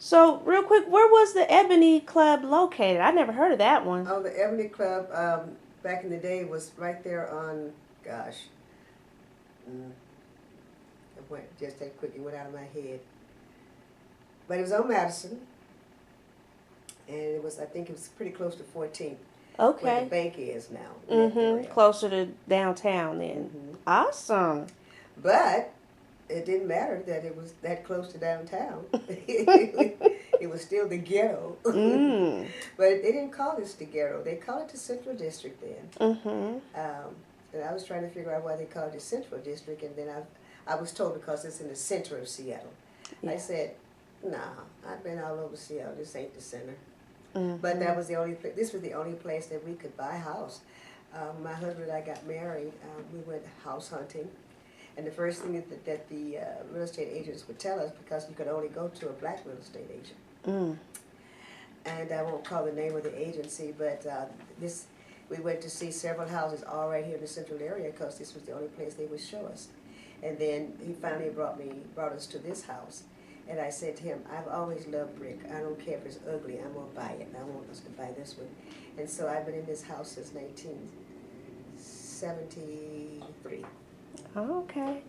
So, real quick, where was the Ebony Club located? I never heard of that one. Oh, the Ebony Club, back in the day was right there on, gosh, it went just that quick, it went out of my head. But it was on Madison, and it was, I think it was pretty close to 14th, where the Okay. bank is now. In that area. Closer to downtown then. Awesome. But it didn't matter that it was that close to downtown. It was still the ghetto. But they didn't call this the ghetto. They called it the Central District then. And I was trying to figure out why they called it the Central District, and then I was told because it's in the center of Seattle. I said, nah, I've been all over Seattle. This ain't the center. But that was the only place. This was the only place that we could buy a house. My husband and I got married. We went house hunting. And the first thing that the real estate agents would tell us, because you could only go to a black real estate agent. And I won't call the name of the agency, but we went to see several houses all right here in the central area because this was the only place they would show us. And then he finally brought us to this house. And I said to him, I've always loved brick. I don't care if it's ugly, I'm going to buy it. And I want us to buy this one. And so I've been in this house since 1973. Okay.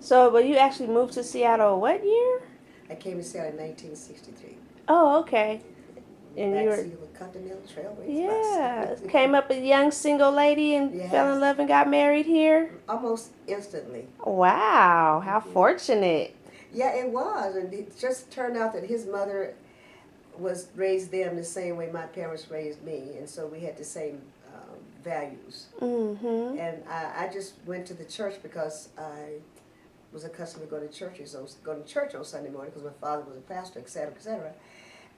So, but you actually moved to Seattle what year? I came to Seattle in 1963. Oh, okay. And you were with Continental Trailways. yeah, came up a young single lady and fell in love and got married here. Almost instantly. Wow, how fortunate. Yeah, it was, and it just turned out that his mother was raised them the same way my parents raised me, and so we had the same values. And I just went to the church because I was accustomed to go to church on Sunday morning because my father was a pastor, etc., etc.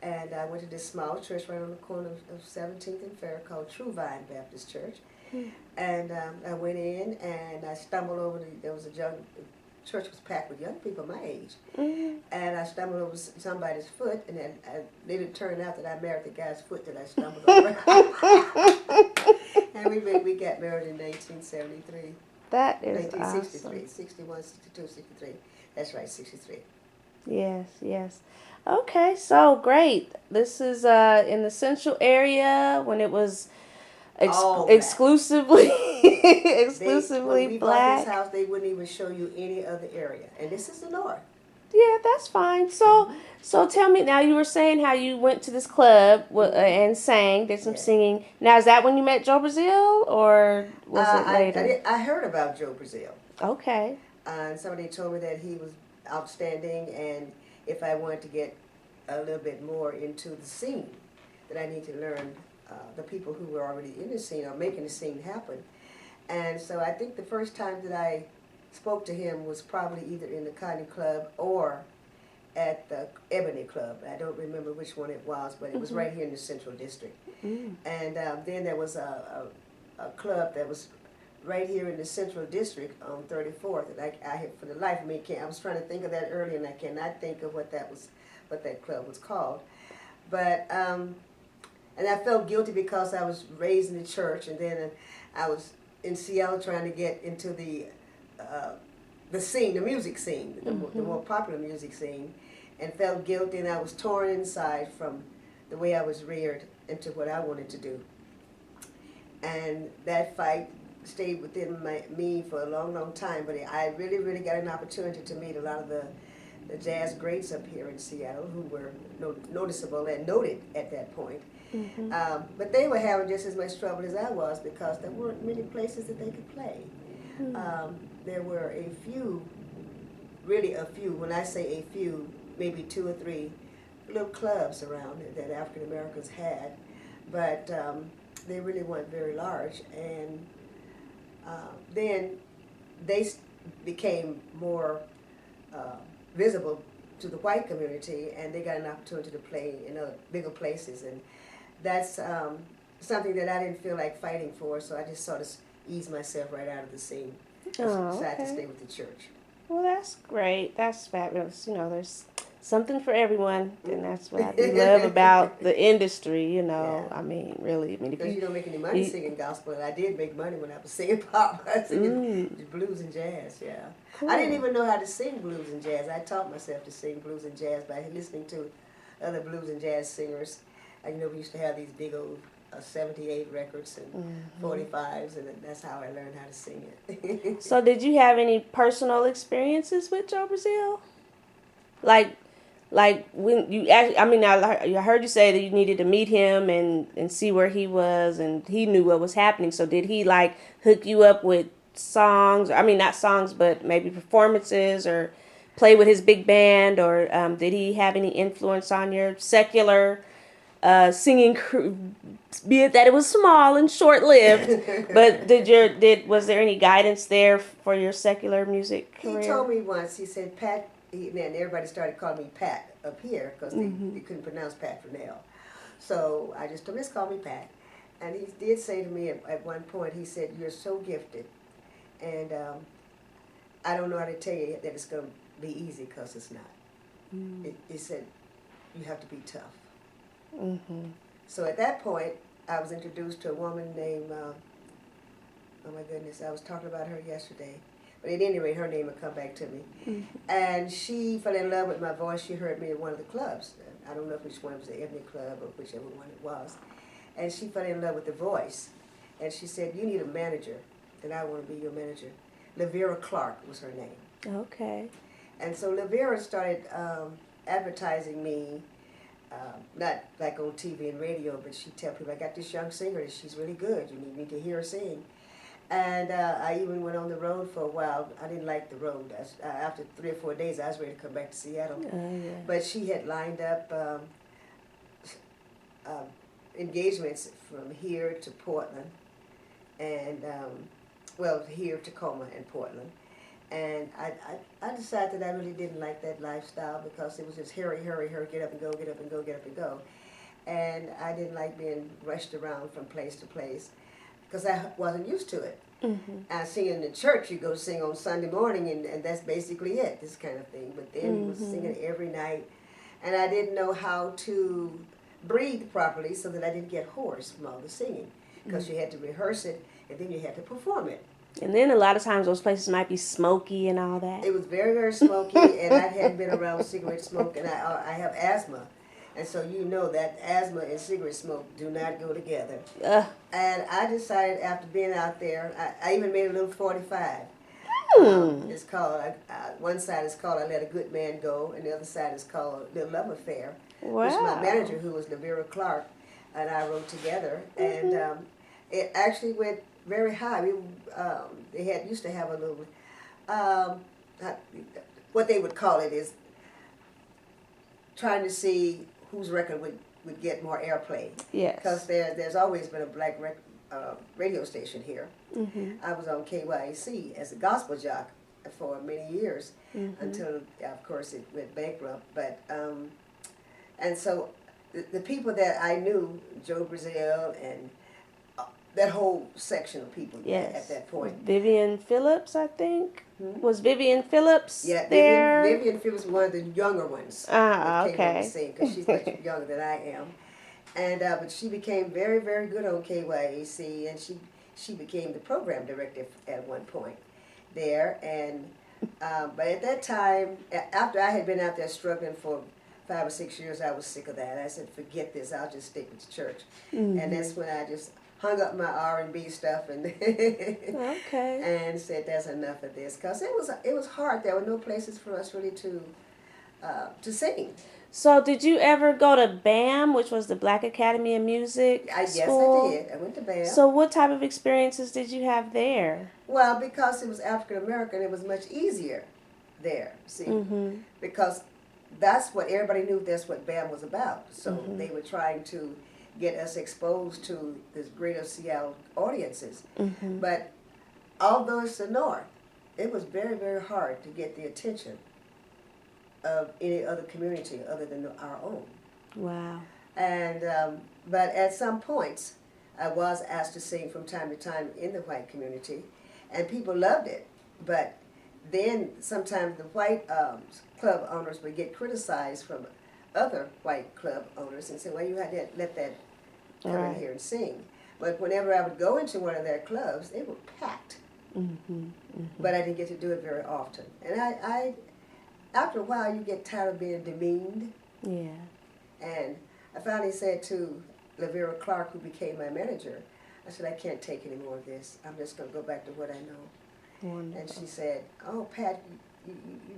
And I went to this small church right on the corner of 17th and Fair called True Vine Baptist Church. And I went in and I stumbled over, there was a church was packed with young people my age. And I stumbled over somebody's foot, and then it turned out that I married the guy's foot that I stumbled over. And we got married in 1973. That is 1963, awesome. 61, 62, 63. That's right, 63. Yes, yes. Okay, so great. This is in the central area when it was exclusively when we black. bought this house, they wouldn't even show you any other area. And this is the north. Yeah, that's fine. So tell me now. You were saying how you went to this club and sang, did some singing. Now, is that when you met Joe Brazil, or was it later? I heard about Joe Brazil. Okay. And somebody told me that he was outstanding, and if I wanted to get a little bit more into the scene, that I need to learn the people who were already in the scene or making the scene happen. And so I think the first time that I spoke to him was probably either in the Cotton Club or at the Ebony Club. I don't remember which one it was, but it was right here in the Central District. And then there was a club that was right here in the Central District on 34th. And I for the life of me, I was trying to think of that earlier, and I cannot think of what that club was called. But and I felt guilty because I was raised in the church, and then I was in Seattle trying to get into the scene, the music scene, the more popular music scene, and felt guilty, and I was torn inside from the way I was reared into what I wanted to do. And that fight stayed within me for a long, long time, but I really, really got an opportunity to meet a lot of the jazz greats up here in Seattle who were noticeable and noted at that point. But they were having just as much trouble as I was because there weren't many places that they could play. There were a few, really a few, when I say a few, maybe 2 or 3 little clubs around that African Americans had, but they really weren't very large. And then they became more visible to the white community, and they got an opportunity to play in other bigger places. And that's something that I didn't feel like fighting for, so I just sort of eased myself right out of the scene. Decided to stay with the church. Well, that's great. That's fabulous. You know, there's something for everyone, and that's what I do love about the industry. You know, I mean, really, because you don't make any money singing gospel, and I did make money when I was singing pop. I was singing blues and jazz. Yeah, cool. I didn't even know how to sing blues and jazz. I taught myself to sing blues and jazz by listening to other blues and jazz singers. And, we used to have these big old 78 records and 45s, and that's how I learned how to sing it. So did you have any personal experiences with Joe Brazil? Like when you actually, I heard you say that you needed to meet him and see where he was, and he knew what was happening. So did he hook you up with songs? Not songs, but maybe performances, or play with his big band, or did he have any influence on your secular singing, be it that it was small and short-lived, but was there any guidance there for your secular music career? He told me once, he said, Pat, and everybody started calling me Pat up here because they couldn't pronounce Patrinell. So I just told him, just call me Pat. And he did say to me at one point, he said, you're so gifted, and I don't know how to tell you that it's going to be easy, because it's not. He said, you have to be tough. So at that point, I was introduced to a woman named, oh my goodness, I was talking about her yesterday. But at any rate, her name would come back to me. And she fell in love with my voice. She heard me at one of the clubs. I don't know which one was the Ebony Club or whichever one it was. And she fell in love with the voice. And she said, you need a manager, and I want to be your manager. Lavera Clark was her name. Okay. And so Lavera started advertising me, not like on TV and radio, but she'd tell people, I got this young singer, she's really good, you need to hear her sing. And I even went on the road for a while. I didn't like the road. After 3 or 4 days, I was ready to come back to Seattle. But she had lined up engagements from here to Portland, and here, Tacoma and Portland. And I decided that I really didn't like that lifestyle, because it was just hurry, hurry, hurry, get up and go, get up and go, get up and go. And I didn't like being rushed around from place to place, because I wasn't used to it. I sing in the church, you go sing on Sunday morning, and that's basically it, this kind of thing. But then you was singing every night, and I didn't know how to breathe properly so that I didn't get hoarse from all the singing, because you had to rehearse it, and then you had to perform it. And then a lot of times those places might be smoky and all that. It was very, very smoky, and I hadn't been around cigarette smoke, and I have asthma. And so you know that asthma and cigarette smoke do not go together. And I decided, after being out there, I even made a little 45. It's called, one side is called I Let a Good Man Go, and the other side is called The Love Affair, which my manager, who was Lavera Clark, and I wrote together. And it actually went very high. They used to have a little, what they would call it is trying to see whose record would get more airplay. Yes. Because there's always been a black radio station here. I was on KYAC as a gospel jock for many years, until, of course, it went bankrupt. But and so the people that I knew, Joe Brazil and that whole section of people at that point. Vivian Phillips, I think. Was Vivian Phillips there? Vivian Phillips was one of the younger ones. That came on the scene, because she's much younger than I am. And but she became very, very good on KYAC, and she became the program director at one point there. And but at that time, after I had been out there struggling for 5 or 6 years, I was sick of that. I said, forget this, I'll just stick with the church. And that's when I just hung up my R&B stuff and and said, that's enough of this, because it was hard. There were no places for us really to sing. So did you ever go to BAM, which was the Black Academy of Music school? Yes, I did. I went to BAM. So what type of experiences did you have there? Well, because it was African American, it was much easier there, see, because that's what everybody knew. That's what BAM was about. So they were trying to get us exposed to the greater Seattle audiences. But although it's the North, it was very, very hard to get the attention of any other community other than our own. Wow. And but at some points, I was asked to sing from time to time in the white community, and people loved it. But then sometimes the white club owners would get criticized from other white club owners and say, well, you had to let that come in here and sing. But whenever I would go into one of their clubs, they were packed. But I didn't get to do it very often. And I after a while, you get tired of being demeaned. Yeah. And I finally said to Lavera Clark, who became my manager, I said, I can't take any more of this. I'm just going to go back to what I know. Wonderful. And she said, oh, Pat,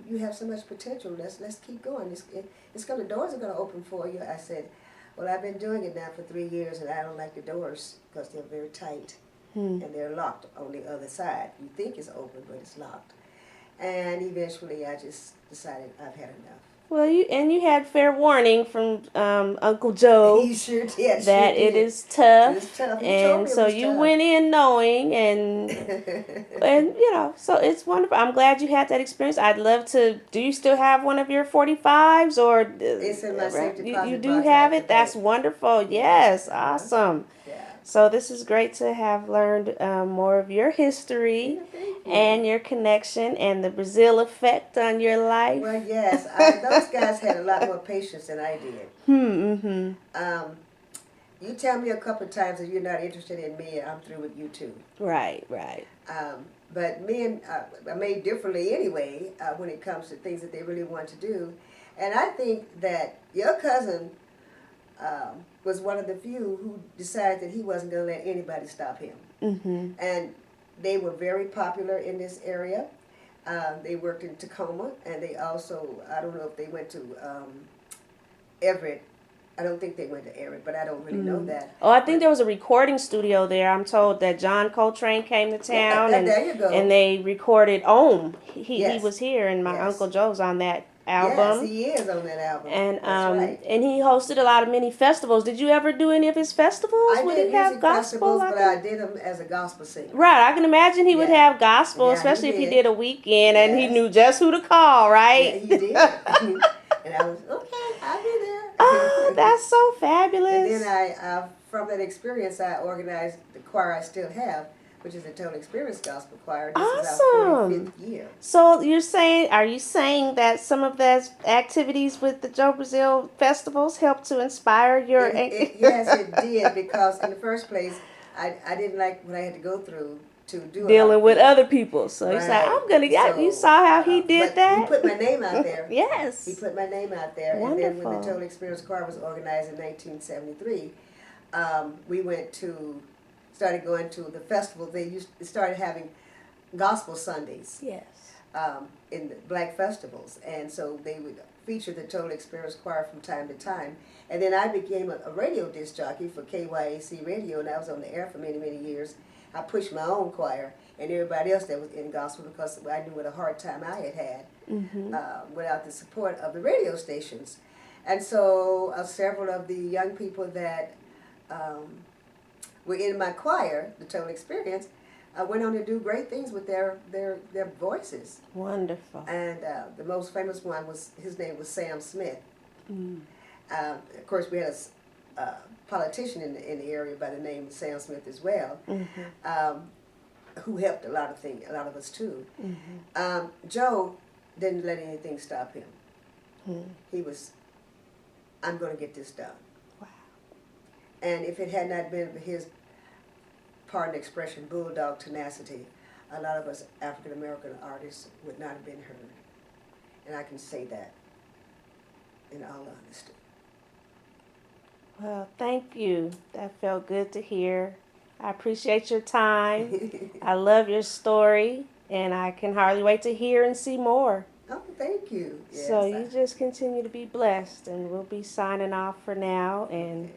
you have so much potential. Let's keep going. The doors are going to open for you. I said, well, I've been doing it now for 3 years, and I don't like the doors because they're very tight, and they're locked on the other side. You think it's open, but it's locked. And eventually, I just decided I've had enough. Well, you had fair warning from Uncle Joe. He sure did. That it is tough. It's tough. He told And me it so was you tough. went in knowing, and so it's wonderful. I'm glad you had that experience. I'd love to. Do you still have one of your 45s, or It's in my safe deposit you do box. have it? That's wonderful. Yes, Uh-huh. awesome. Yeah. So this is great to have learned more of your history and your connection and the Brazil effect on your life. Well, yes, those guys had a lot more patience than I did. You tell me a couple of times that you're not interested in me, I'm through with you too. Right. But men are made differently anyway when it comes to things that they really want to do. And I think that your cousin was one of the few who decided that he wasn't going to let anybody stop him. And they were very popular in this area. They worked in Tacoma, and they also, I don't know if they went to Everett. I don't think they went to Everett, but I don't really know that. Oh, I think there was a recording studio there. I'm told that John Coltrane came to town, and there you go. And they recorded Ohm. He Yes. was here, and my Yes. Uncle Joe's on that album. Yes, he is on that album. And That's right. and he hosted a lot of mini festivals. Did you ever do any of his festivals? I Would did he have music gospel? festivals, but I did them as a gospel singer. Right, I can imagine he would Yeah. have gospel, Yeah, especially if he did. did a weekend, and he Yes. knew just who to call, Yeah, right? he did. And I was, okay, I'll be there. Oh, that's so And fabulous. then from that experience, I organized the choir I still have, which is the Total Experience Gospel Choir. This is our Awesome. 45th year. So are you saying that some of those activities with the Joe Brazil festivals helped to inspire your? Yes, it did, because in the first place, I didn't like what I had to go through to do Dealing with things. other people. So he said, I'm going to get, you So, saw how he did but that? He put my name out there. Yes. He put my name out there. And then when Wonderful. the Total Experience Choir was organized in 1973, we started going to the festival. They started having gospel Sundays Yes. in the black festivals. And so they would feature the Total Experience Choir from time to time. And then I became a radio disc jockey for KYAC Radio, and I was on the air for many, many years. I pushed my own choir and everybody else that was in gospel, because I knew what a hard time I had had without the support of the radio stations. And so several of the young people that were in my choir, the Total Experience, went on to do great things with their voices. Wonderful. And the most famous one his name was Sam Smith. Of course, we had a politician in the area by the name of Sam Smith as well, who helped a lot of us too. Joe didn't let anything stop him. He was, I'm going to get this done. Wow. And if it had not been for his, pardon the expression, bulldog tenacity, a lot of us African American artists would not have been heard. And I can say that in all honesty. Well, thank you. That felt good to hear. I appreciate your time. I love your story, and I can hardly wait to hear and see more. Oh, thank you. Yes, So you just continue to be blessed, and we'll be signing off for now, and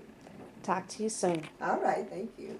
talk to you soon. All right, thank you.